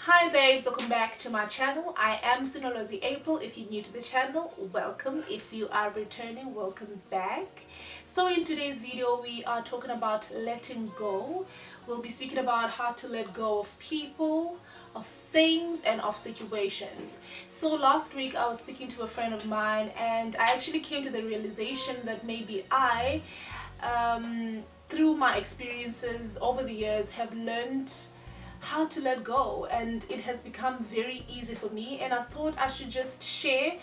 Hi babes, welcome back to my channel. I am Sinolwazi April. If you're new to the channel, welcome. If you are returning, welcome back. So in today's video, we are talking about letting go. We'll be speaking about how to let go of people, of things, and of situations. So last week I was speaking to a friend of mine and I actually came to the realization that maybe through my experiences over the years, have learned how to let go, and it has become very easy for me. And I thought I should just share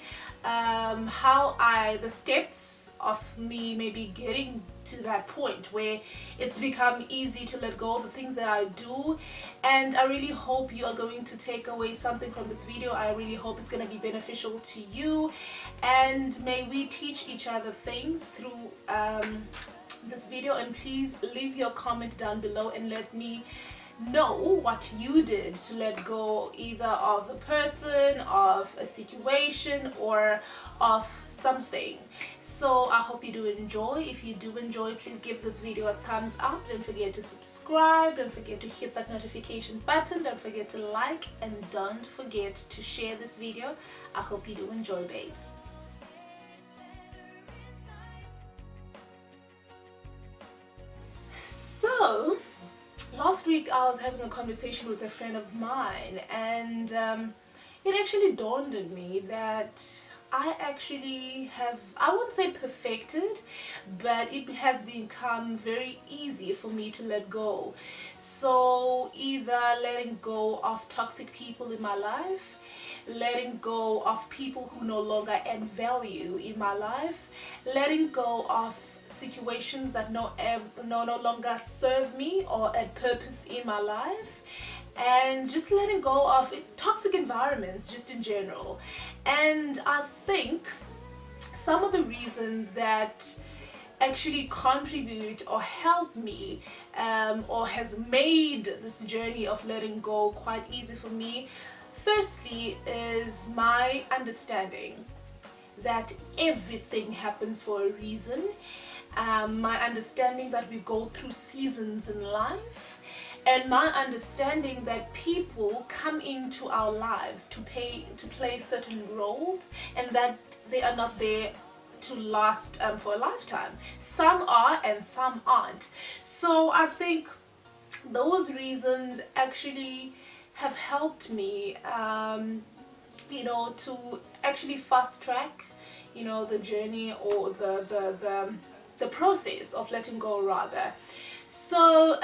the steps of me maybe getting to that point where it's become easy to let go of the things that I do. And I really hope you are going to take away something from this video. I really hope it's going to be beneficial to you, and may we teach each other things through this video. And please leave your comment down below and let me know what you did to let go, either of a person, of a situation, or of something. So I hope you do enjoy. If you do enjoy, please give this video a thumbs up. Don't forget to subscribe, don't forget to hit that notification button, don't forget to like, and don't forget to share this video. I hope you do enjoy, babes. So last week I was having a conversation with a friend of mine, and it actually dawned on me that I actually have, I won't say perfected, but it has become very easy for me to let go. So either letting go of toxic people in my life, letting go of people who no longer add value in my life, letting go of situations that no longer serve me or add purpose in my life, and just letting go of toxic environments just in general. And I think some of the reasons that actually contribute or help me or has made this journey of letting go quite easy for me, firstly, is my understanding that everything happens for a reason. My understanding that we go through seasons in life, and my understanding that people come into our lives to play certain roles, and that they are not there to last for a lifetime. Some are and some aren't. So I think those reasons actually have helped me to actually fast track the journey, or the process of letting go, rather. So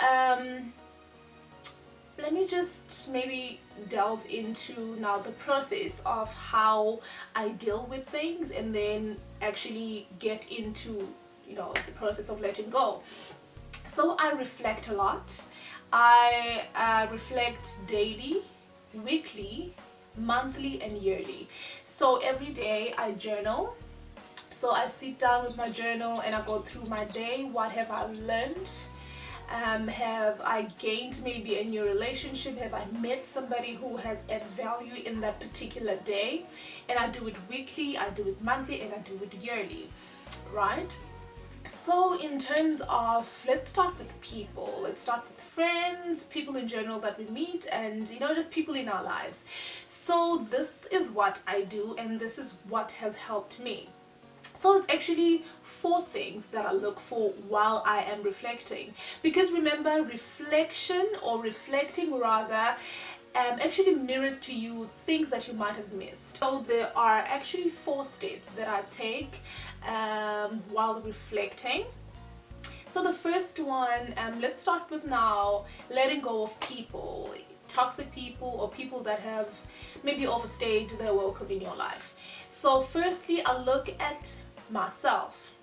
let me just maybe delve into now the process of how I deal with things, and then actually get into the process of letting go. So I reflect a lot. I reflect daily, weekly, monthly, and yearly. So every day I journal. So I sit down with my journal and I go through my day. What have I learned? Have I gained maybe a new relationship? Have I met somebody who has added value in that particular day? And I do it weekly, I do it monthly, and I do it yearly, right? So in terms of, let's start with people. Let's start with friends, people in general that we meet, and just people in our lives. So this is what I do, and this is what has helped me. So it's actually 4 things that I look for while I am reflecting. Because remember, reflection, or reflecting rather, actually mirrors to you things that you might have missed. So there are actually 4 steps that I take while reflecting. So the first one, let's start with now letting go of people, toxic people, or people that have maybe overstayed their welcome in your life. So firstly, I look at myself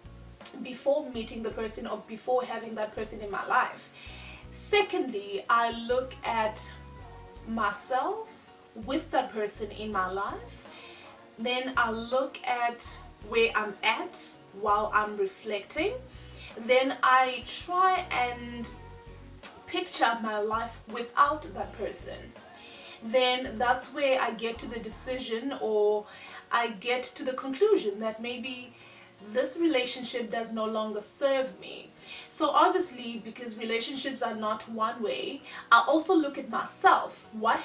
before meeting the person, or before having that person in my life. Secondly, I look at myself with that person in my life. Then I look at where I'm at while I'm reflecting. Then I try and picture my life without that person. Then that's where I get to the decision, or I get to the conclusion that maybe this relationship does no longer serve me. So obviously, because relationships are not one way, I also look at myself. What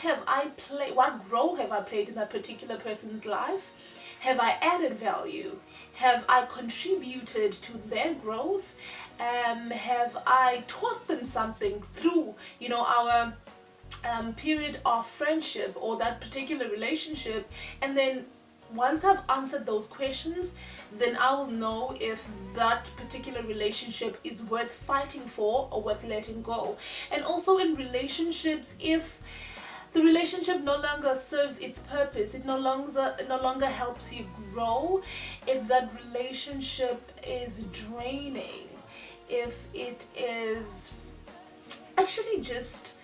role have I played in that particular person's life? Have I added value? Have I contributed to their growth? Have I taught them something through, our period of friendship or that particular relationship? And then once I've answered those questions, then I will know if that particular relationship is worth fighting for or worth letting go. And also in relationships, if the relationship no longer serves its purpose, it no longer helps you grow, if that relationship is draining, if it is actually just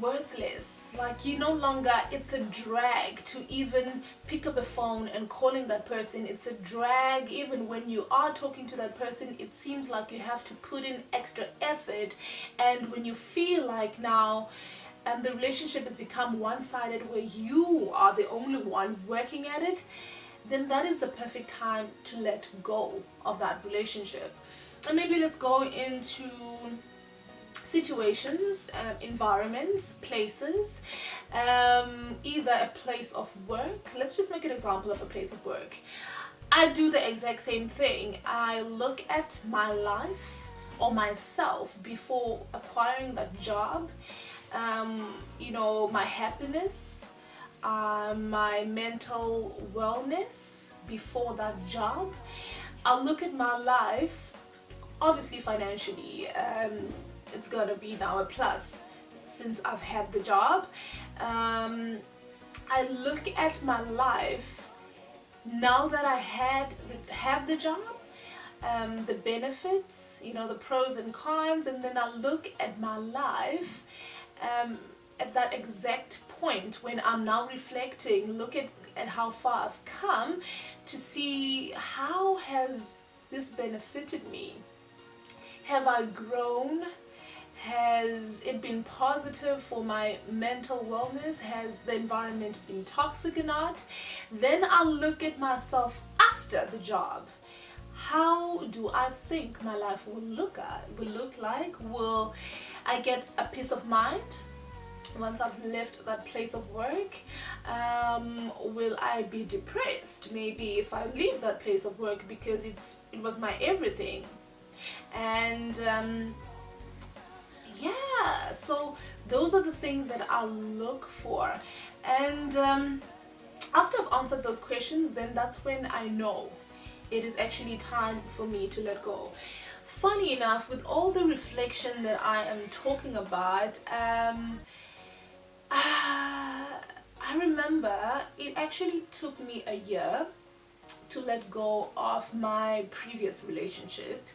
worthless, like it's a drag to even pick up a phone and calling that person. It's a drag even when you are talking to that person. It seems like you have to put in extra effort, and when you feel like now the relationship has become one-sided where you are the only one working at it, then that is the perfect time to let go of that relationship. And maybe let's go into situations, environments, places, either a place of work. Let's just make an example of a place of work. I do the exact same thing. I look at my life or myself before acquiring that job, my happiness, my mental wellness before that job. I'll look at my life, obviously financially, it's gonna be now a plus since I've had the job. I look at my life now that I have the job, the benefits, the pros and cons, and then I look at my life at that exact point when I'm now reflecting, look at how far I've come to see how has this benefited me. Have I grown? Has it been positive for my mental wellness? Has the environment been toxic or not? Then I'll look at myself after the job. How do I think my life will look like? Will I get a peace of mind once I've left that place of work? Will I be depressed maybe if I leave that place of work because it was my everything? And yeah, so those are the things that I'll look for. And after I've answered those questions, then that's when I know it is actually time for me to let go. Funny enough, with all the reflection that I am talking about, I remember it actually took me a year to let go of my previous relationship,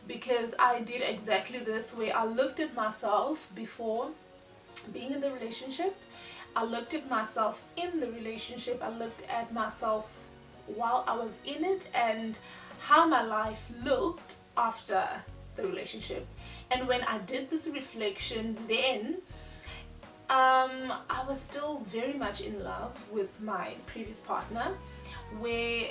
because I did exactly this way. I looked at myself before being in the relationship, I looked at myself in the relationship, I looked at myself while I was in it and how my life looked after the relationship. And when I did this reflection, then I was still very much in love with my previous partner, where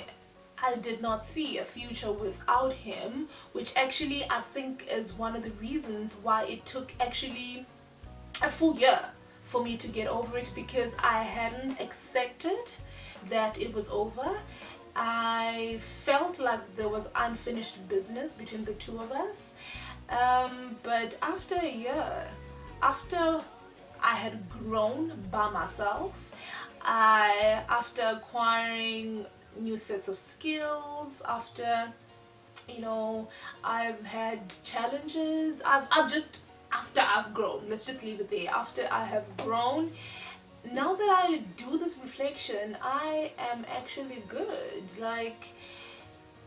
I did not see a future without him, which actually I think is one of the reasons why it took actually a full year for me to get over it, because I hadn't accepted that it was over. I felt like there was unfinished business between the two of us. But after a year, after I had grown by myself, after acquiring new sets of skills, after I've had challenges, after I've grown, let's just leave it there, after I have grown, now that I do this reflection, I am actually good. Like,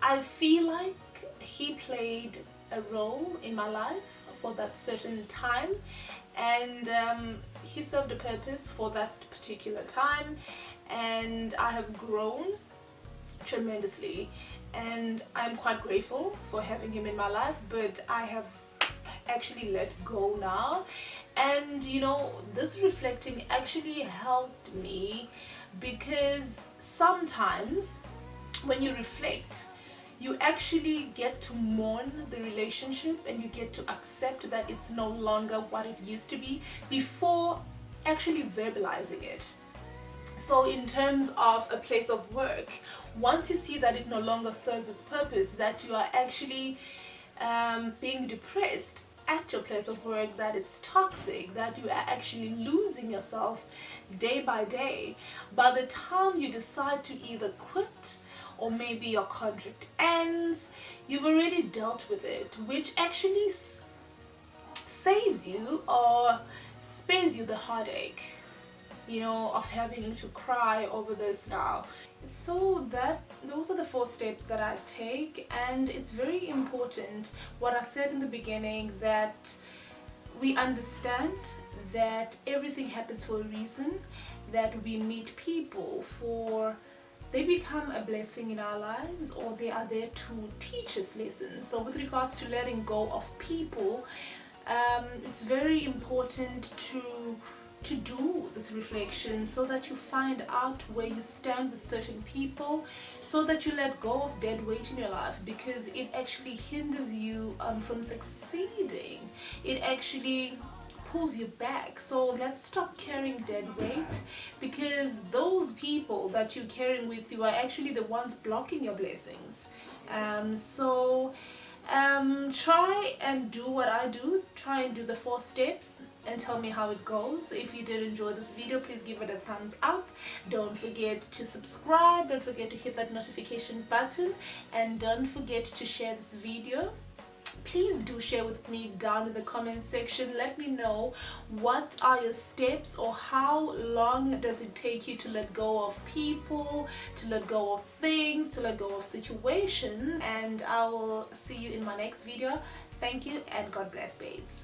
I feel like he played a role in my life for that certain time, and he served a purpose for that particular time, and I have grown tremendously, and I'm quite grateful for having him in my life. But I have actually let go now, and this reflecting actually helped me, because sometimes when you reflect, you actually get to mourn the relationship and you get to accept that it's no longer what it used to be before actually verbalizing it. So in terms of a place of work, once you see that it no longer serves its purpose, that you are actually being depressed at your place of work, that it's toxic, that you are actually losing yourself day by day, by the time you decide to either quit or maybe your contract ends, you've already dealt with it, which actually saves you or spares you the heartache, you know, of having to cry over this now. So those are the 4 steps that I take, and it's very important what I said in the beginning, that we understand that everything happens for a reason, that we meet people for they become a blessing in our lives, or they are there to teach us lessons. So with regards to letting go of people, it's very important to do this reflection so that you find out where you stand with certain people, so that you let go of dead weight in your life, because it actually hinders you from succeeding. It actually pulls you back. So let's stop carrying dead weight, because those people that you're carrying with you are actually the ones blocking your blessings. Try and do what I do. Try and do the 4 steps and tell me how it goes. If you did enjoy this video, please give it a thumbs up. Don't forget to subscribe. Don't forget to hit that notification button, and don't forget to share this video. Please do share with me down in the comment section. Let me know what are your steps, or how long does it take you to let go of people, to let go of things, to let go of situations. And I will see you in my next video. Thank you, and God bless, babes.